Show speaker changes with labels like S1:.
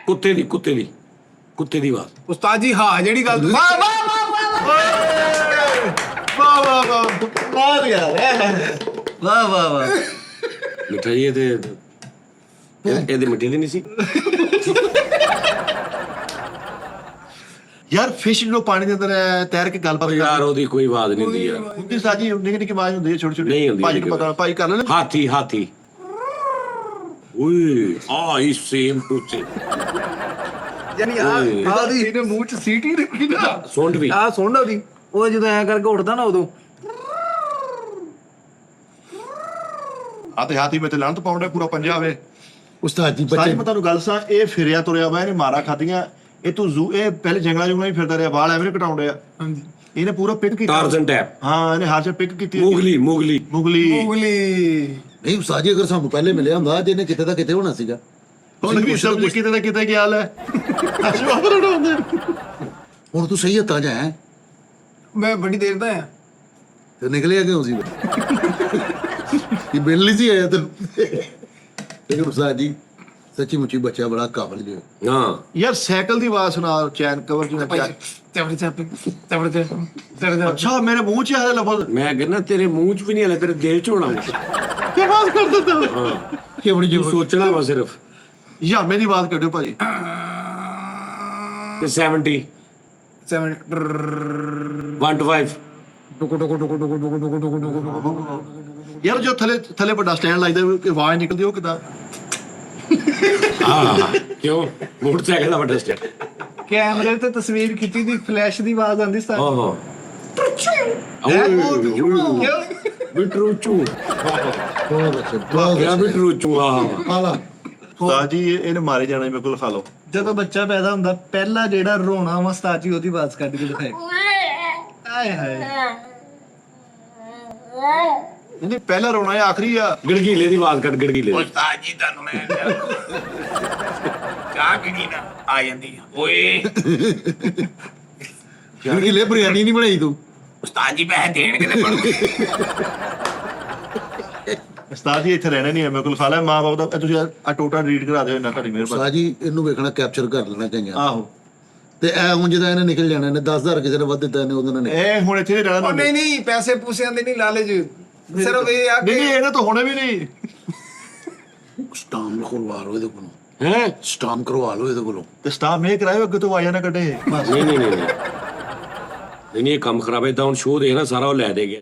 S1: ਕੁੱਤੇ ਦੀ ਆਵਾਜ਼।
S2: ਉਸਤਾਦ ਜੀ ਹਾਂ ਜਿਹੜੀ ਗੱਲ
S3: ਵਾਹ ਵਾਹ ਵਾਹ ਵਾਹ ਵਾਹ ਵਾਹ ਵਾਹ ਯਾਰ ਵਾਹ ਵਾਹ ਵਾਹ
S1: ਮਿੱਠਾ ਜੀ ਇਹਦੇ ਮਿੱਠੇ ਦੀ ਨਹੀਂ ਸੀ।
S4: ਯਾਰ ਫਿਸ਼ ਨੂੰ ਪਾਣੀ ਦੇ ਅੰਦਰ ਤੈਰ ਕੇ ਗੱਲਬਾਤ
S1: ਯਾਰ ਉਹਦੀ ਕੋਈ ਆਵਾਜ਼ ਨਹੀਂ ਹੁੰਦੀ ਯਾਰ।
S4: ਹੁੰਦੀ ਸਾਜੀ ਨਿੱਕੀ ਨਿੱਕੀ ਆਵਾਜ਼ ਹੁੰਦੀ ਹੈ ਛੋਟੀ ਛੋਟੀ।
S1: ਨਹੀਂ ਹੁੰਦੀ
S4: ਭਾਜੀ ਨੂੰ ਪਤਾ ਭਾਈ ਕਰ ਲੈਣ।
S1: ਹਾਥੀ ਓਏ ਹੀ ਸੇਮ ਟੂ ਸੇਮ।
S2: ਯਾਨੀ ਆ ਦੀ ਇਹਨੇ ਮੂੰਹ ਚ ਸੀਟੀ ਰੱਖੀ ਨਾ
S1: ਸੁੰਡ ਵੀ
S2: ਆ ਸੁਣ ਉਹਦੀ ਉਹ ਜਦੋਂ ਐ ਕਰਕੇ ਉੱਠਦਾ ਨਾ ਉਦੋਂ
S4: ਤੇ ਹਾਥੀ ਵਿੱਚ ਲੰਤ ਪਾਉਂਦਾ ਪੂਰਾ ਪੰਜਾ ਵੇ।
S3: ਉਸਤਾਦ ਜੀ
S4: ਸਾਜੀ
S3: ਬੱਚੇ
S4: ਮੈਂ ਤੁਹਾਨੂੰ ਗੱਲ ਸਾਂ ਇਹ ਫਿਰਿਆ ਤੁਰਿਆ ਵਾ ਇਹਨੇ ਮਾਰਾ ਖਾਧੀਆਂ ਇਹ ਤੂੰ ਇਹ ਪਹਿਲੇ ਜੰਗਲਾਂ ਜੁਗਲਾਂ ਹੀ ਫਿਰਦਾ ਰਿਹਾ ਵਾਲ ਐਵੇਂ ਕਟਾਉਂਦੇ ਆ।
S2: ਹਾਂਜੀ
S4: ਇਹਨੇ ਪੂਰਾ ਪਿਕ ਕੀਤਾ।
S1: ਟਾਰਜ਼ਨ ਟੈਪ
S4: ਹਾਂ ਇਹਨੇ ਹਰ ਚ ਪਿਕ ਕੀਤੀ।
S1: ਮੁਗਲੀ
S4: ਮੁਗਲੀ
S3: ਨਹੀਂ ਉਸਤਾਦ ਜੀ ਅਗਰ ਸਾਨੂੰ ਪਹਿਲੇ ਮਿਲਿਆ ਹੁੰਦਾ ਜਿਹਨੇ ਕਿਤੇ ਦਾ ਕਿਤੇ ਹੋਣਾ ਸੀਗਾ।
S4: ਹੁਣ ਵੀ ਸਭ ਕਿਤੇ ਦਾ ਕਿਤੇ ਗਿਆ ਲੈ ਅਸ਼ਵਾਦ ਰੜਾਉਂਦੇ।
S3: ਹੁਣ ਤੂੰ ਸਹੀ ਹੱਥਾਂ 'ਚ ਹੈ
S2: ਮੈਂ ਬੜੀ ਦੇਰ ਦਾ ਆ
S3: ਤੇ ਨਿਕਲਿਆ ਕਿਉਂ ਸੀ ਇਹ ਬਿੱਲ ਨਹੀਂ ਸੀ ਆਇਆ ਤੈਨੂੰ। ਲੇਕਿਨ ਉਸਤਾਦ ਜੀ ਸੱਚੀ ਮੁੱਚੀ ਬੱਚਾ ਬੜਾ ਕਾਬਲ ਜੀ।
S1: ਹਾਂ
S4: ਯਾਰ ਸਾਈਕਲ ਦੀ ਆਵਾਜ਼ ਸੁਣਾ ਚੈਨ ਕਵਰ ਜਿਹਾ। ਅੱਛਾ ਮੇਰੇ ਮੂੰਹ 'ਚ ਆ ਲਫ਼ਜ਼।
S1: ਮੈਂ ਕਹਿੰਦਾ ਤੇਰੇ ਮੂੰਹ 'ਚ ਵੀ ਨਹੀਂ ਹਲੇ ਤੇਰੇ ਦਿਲ 'ਚ ਹੋਣਾ।
S4: ਕੀ ਆਵਾਜ਼ ਕਰ ਦਿੰਦਾ
S1: ਹਾਂ
S3: ਕੀ ਬੜੀ
S1: ਤੂੰ ਸੋਚਣਾ ਵਾ ਸਿਰਫ।
S4: ਯਾ ਮੇਰੀ ਆਵਾਜ਼ ਕੱਢਿਓ ਭਾਜੀ।
S1: ਤੇ 70 1 to 5
S4: ਯਾਰ ਜੋ ਥੱਲੇ ਵੱਡਾ ਸਟੈਂਡ ਲਾਈਦਾ ਕਿ ਆਵਾਜ਼ ਨਿਕਲਦੀ ਉਹ ਕਿਦਾਂ।
S1: ਕਿਉਂ ਮੋਟਰਸਾਈਕਲ ਦਾ ਵੱਡਾ ਸਟੈਂਡ।
S2: ਕੈਮਰੇ ਤੇ ਤਸਵੀਰ ਖਿੱਚੀ ਦੀ ਫਲੈਸ਼ ਦੀ ਆਵਾਜ਼ ਆਉਂਦੀ ਸੀ।
S1: ਓਹੋ ਬਿਟਰੂਚੂ
S3: ਬਹੁਤ ਅੱਛਾ ਬਹੁਤ
S1: ਯਾ ਬਿਟਰੂਚੂ ਆਹ
S3: ਆਲਾ
S4: ਉਸਤਾਦ ਜੀ ਇਹਨੇ ਮਾਰੇ ਜਾਣਾ ਮੇਰੇ ਕੋਲ ਖਾ ਲਓ।
S2: ਜਦੋਂ ਬੱਚਾ ਪੈਦਾ ਹੁੰਦਾ ਪਹਿਲਾ ਜਿਹੜਾ ਰੋਣਾ ਵਾ ਉਸਤਾਦ ਜੀ ਉਹਦੀ ਆਵਾਜ਼ ਕੱਢ ਕੇ ਦਿਖਾਏ। ਆਏ ਹਾਏ
S4: ਨਹੀਂ ਪਹਿਲਾ ਰੋਣਾ ਹੈ ਆਖਰੀ ਆ।
S1: ਗੜਗੀਲੇ ਦੀ ਆਵਾਜ਼ ਕੱਢ ਗੜਗੀਲੇ ਦੀ।
S5: ਉਸਤਾਦ ਜੀ ਤੁਹਾਨੂੰ ਮੈਂ ਚਾਹ ਕਿਹੜੀ ਨਾ ਆ ਜਾਂਦੀ ਆ। ਓਏ
S3: ਕਿਉਂਕਿ ਲੈ ਬਿਰਿਆਨੀ ਨਹੀਂ ਬਣਾਈ ਤੂੰ।
S5: ਉਸਤਾਦ ਜੀ ਪੈਸੇ ਦੇਣਗੇ ਤੇ ਬਣੂ।
S4: ਉਸਤਾਦ ਜੀ ਇੱਥੇ ਰਹਿਣਾ ਨਹੀਂ ਹੈ ਮੇਰੇ ਕੋਲ ਖਾ ਲੈ ਮਾਂ ਬਾਪ ਦਾ ਤੁਸੀਂ ਆ ਟੋਟਾ ਰੀਡ ਕਰਾ ਦਿਓ ਇਹਨਾਂ ਤੁਹਾਡੀ ਮਿਹਰਬਾਨੀ।
S3: ਉਸਤਾਦ ਜੀ ਇਹਨੂੰ ਵੇਖਣਾ ਕੈਪਚਰ ਕਰ ਲੈਣਾ ਚਾਹੀਦਾ।
S4: ਆਹੋ
S3: ਤੇ ਐ ਹੁਣ ਜਿਹਦਾ ਇਹਨੇ ਨਿਕਲ ਜਾਣਾ ਇਹਨੇ 10,000 ਕਿਸੇ ਨੇ ਵੱਧ ਦਿੱਤਾ ਇਹਨੇ ਉਹਦੇ ਨੇ।
S4: ਇਹ ਹੁਣ ਇੱਥੇ ਨਹੀਂ ਰਹਿਣਾ
S2: ਉਹ ਨਹੀਂ ਪੈਸੇ ਪੂਸਿਆਂ ਦੇ ਨਹੀਂ ਲਾਲਚ ਸਿਰਫ ਇਹ ਆ
S4: ਨਹੀਂ
S2: ਕਿ
S4: ਇਹਨਾਂ ਤੋਂ ਹੋਣੇ ਵੀ ਨਹੀਂ।
S3: ਸਟਾਮ ਕਰਵਾ ਲਓ ਇਹਦੇ ਕੋਲੋਂ।
S1: ਹੈ
S3: ਸਟਾਮ ਕਰਵਾ ਲਓ ਇਹਦੇ ਕੋਲੋਂ।
S4: ਤੇ ਸਟਾਫ ਇਹ ਕਰਾਇਓ ਅੱਗੇ ਤੋਂ ਆਇਆ ਨਾ ਕੱਢੇ।
S1: ਨਹੀਂ ਇਹ ਕੰਮ ਖਰਾਬ ਹੈ। ਤਾਂ ਹੁਣ ਸ਼ੋਅ ਦੇਖਣਾ ਸਾਰਾ ਉਹ ਲੈ ਦੇ ਗਿਆ।